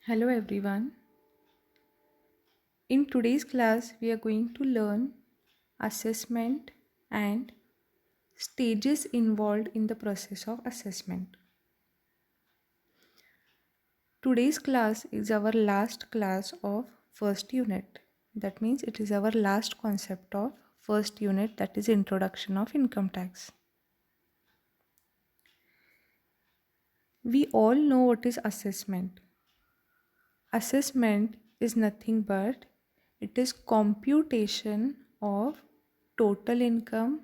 Hello everyone. In today's class, we are going to learn assessment and stages involved in the process of assessment. Today's class is our last class of first unit. That means it is our last concept of first unit, that is introduction of income tax. We all know what is assessment. Assessment is nothing but it is computation of total income,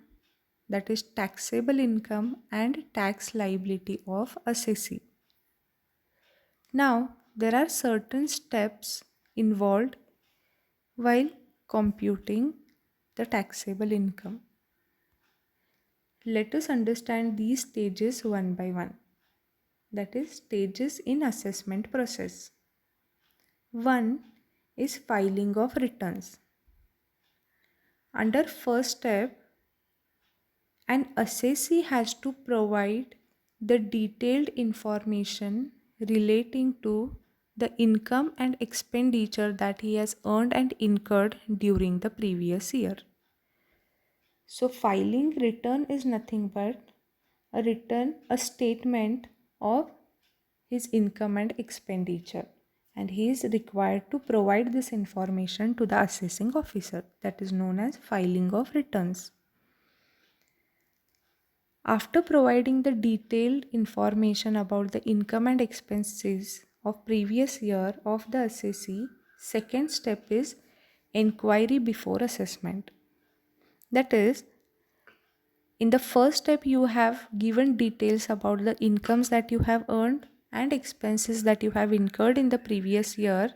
that is taxable income, and tax liability of assessee. Now, there are certain steps involved while computing the taxable income. Let us understand these stages one by one. That is stages in assessment process. One is filing of returns. Under first step, an assessee has to provide the detailed information relating to the income and expenditure that he has earned and incurred during the previous year. So filing return is nothing but a statement of his income and expenditure, and he is required to provide this information to the assessing officer. That is known as filing of returns. After providing the detailed information about the income and expenses of previous year of the assessee, second step is inquiry before assessment. That is, in the first step you have given details about the incomes that you have earned and expenses that you have incurred in the previous year.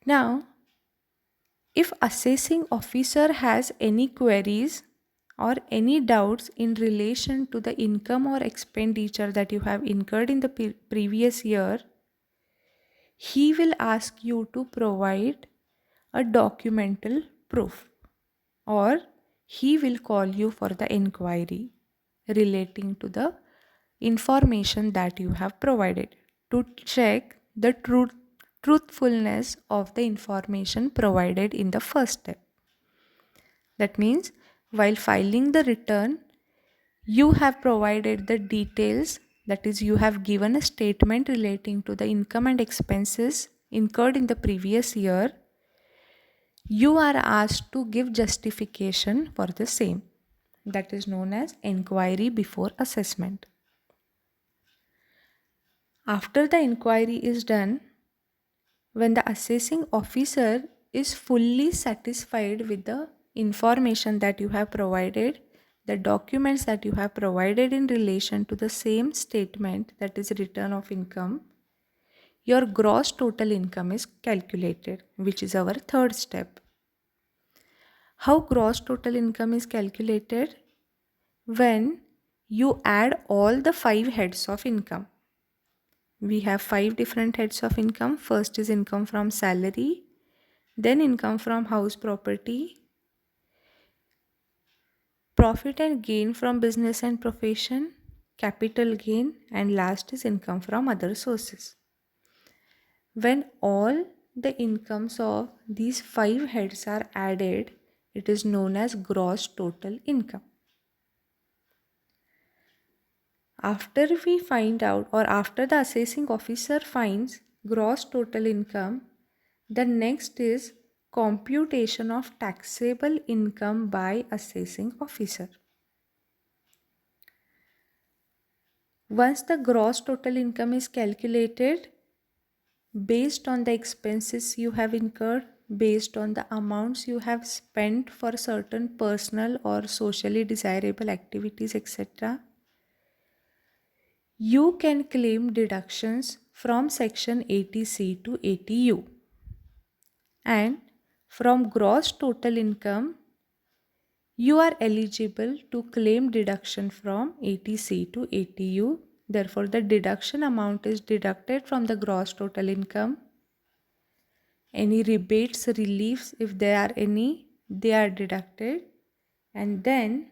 Now, if assessing officer has any queries or any doubts in relation to the income or expenditure that you have incurred in the previous year, he will ask you to provide a documental proof, or he will call you for the inquiry relating to the information that you have provided to check the truthfulness of the information provided in the first step. That means while filing the return, you have provided the details, that is, you have given a statement relating to the income and expenses incurred in the previous year. You are asked to give justification for the same. That is known as inquiry before assessment. After the inquiry is done, when the assessing officer is fully satisfied with the information that you have provided, the documents that you have provided in relation to the same statement, that is return of income, your gross total income is calculated, which is our third step. How gross total income is calculated? When you add all the 5 heads of income. We have 5 different heads of income. First is income from salary, then income from house property, profit and gain from business and profession, capital gain, and last is income from other sources. When all the incomes of these 5 heads are added, it is known as gross total income. After we find out, or after the assessing officer finds gross total income, the next is computation of taxable income by assessing officer. Once the gross total income is calculated, based on the expenses you have incurred, based on the amounts you have spent for certain personal or socially desirable activities, etc., you can claim deductions from section 80C to 80U. And from gross total income, you are eligible to claim deduction from 80C to 80U. Therefore, the deduction amount is deducted from the gross total income. Any rebates, reliefs, if there are any, they are deducted. And then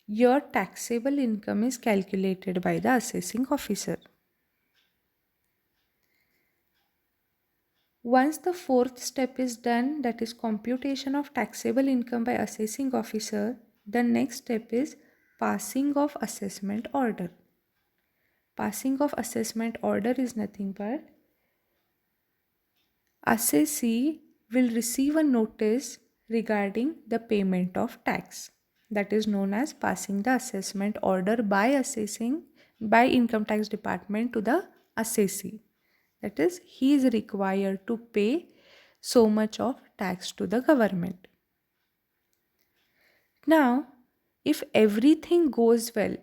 your taxable income is calculated by the assessing officer. Once the fourth step is done, that is computation of taxable income by assessing officer, the next step is passing of assessment order. Passing of assessment order is nothing but assessee will receive a notice regarding the payment of tax. That is known as passing the assessment order by income tax department to the assessee. That is, he is required to pay so much of tax to the government. Now, if everything goes well,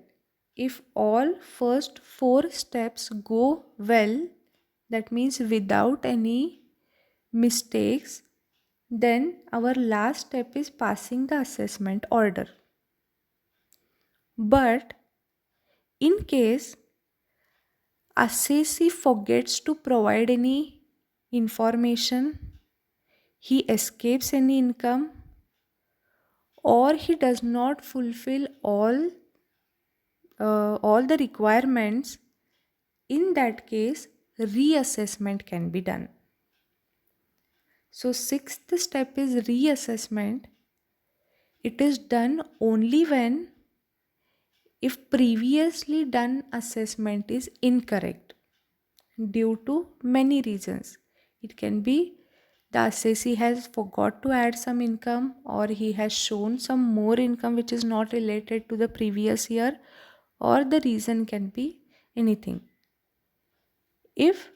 if all first four steps go well, that means without any mistakes, then our last step is passing the assessment order. But in case assessee forgets to provide any information, he escapes any income, or he does not fulfill all the requirements, in that case reassessment can be done. So sixth step is reassessment. It is done only when if previously done assessment is incorrect due to many reasons. It can be the assessee has forgot to add some income, or he has shown some more income which is not related to the previous year, or the reason can be anything. If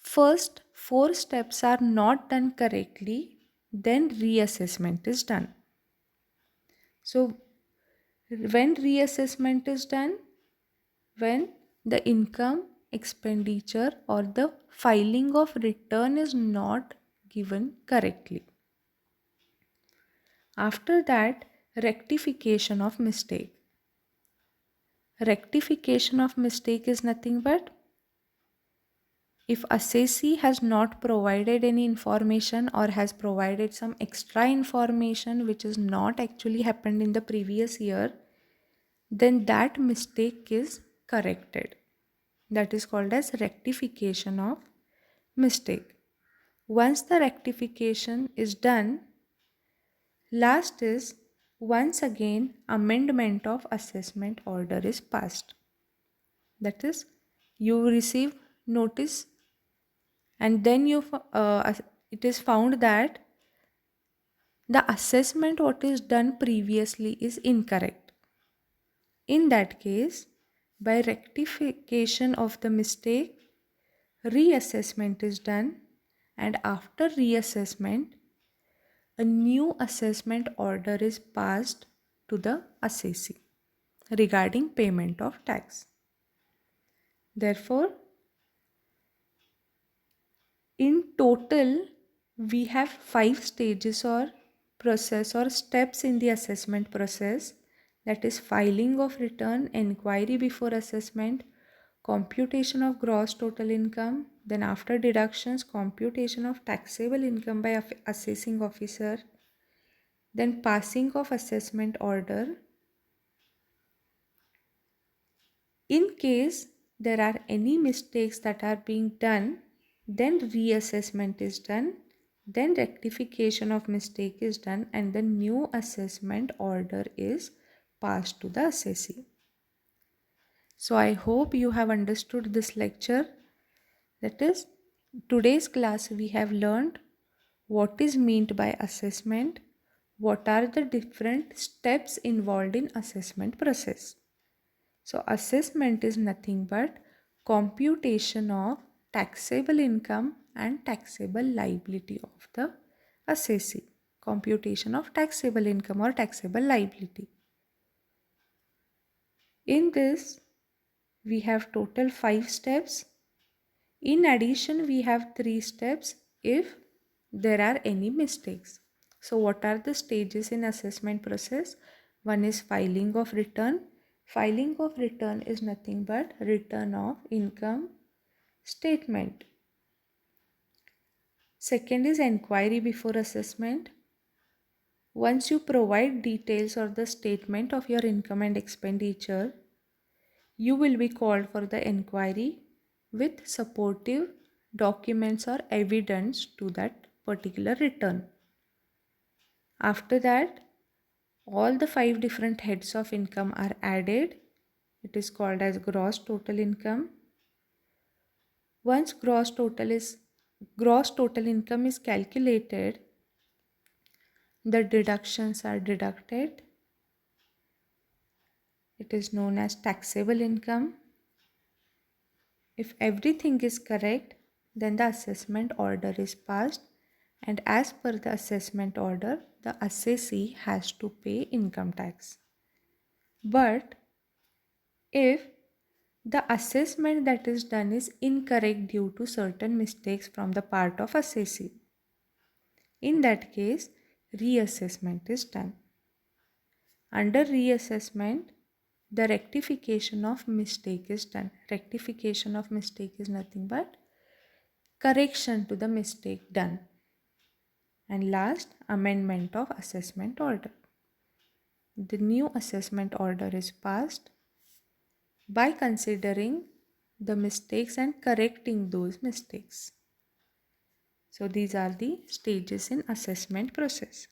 first four steps are not done correctly, then reassessment is done. So when reassessment is done, when the income, expenditure, or the filing of return is not given correctly. After that, rectification of mistake. Rectification of mistake is nothing but if assessee has not provided any information or has provided some extra information which is not actually happened in the previous year, then that mistake is corrected. That is called as rectification of mistake. Once the rectification is done, last is once again amendment of assessment order is passed. That is, you receive notice and then it is found that the assessment what is done previously is incorrect. In that case, by rectification of the mistake, reassessment is done, and after reassessment, a new assessment order is passed to the assessee regarding payment of tax. Therefore, in total, we have 5 stages or process or steps in the assessment process, that is filing of return, enquiry before assessment, computation of gross total income, then after deductions, computation of taxable income by assessing officer, then passing of assessment order. In case there are any mistakes that are being done, then reassessment is done, then rectification of mistake is done, and the new assessment order is passed to the assessee. So I hope you have understood this lecture. That is, today's class we have learned what is meant by assessment, what are the different steps involved in assessment process. So assessment is nothing but computation of taxable income and taxable liability of the assessee. Computation of taxable income or taxable liability. In this, we have total 5 steps. In addition, we have 3 steps if there are any mistakes. So what are the stages in assessment process? One is filing of return. Filing of return is nothing but return of income statement. Second is enquiry before assessment. Once you provide details or the statement of your income and expenditure, you will be called for the enquiry with supportive documents or evidence to that particular return. After that, all the 5 different heads of income are added. It is called as gross total income. Once gross total income is calculated, the deductions are deducted. It is known as taxable income. If everything is correct, then the assessment order is passed, and as per the assessment order, the assessee has to pay income tax. But if the assessment that is done is incorrect due to certain mistakes from the part of assessee, in that case, reassessment is done. Under reassessment, the rectification of mistake is done. Rectification of mistake is nothing but correction to the mistake done. And last, amendment of assessment order. The new assessment order is passed by considering the mistakes and correcting those mistakes. So these are the stages in assessment process.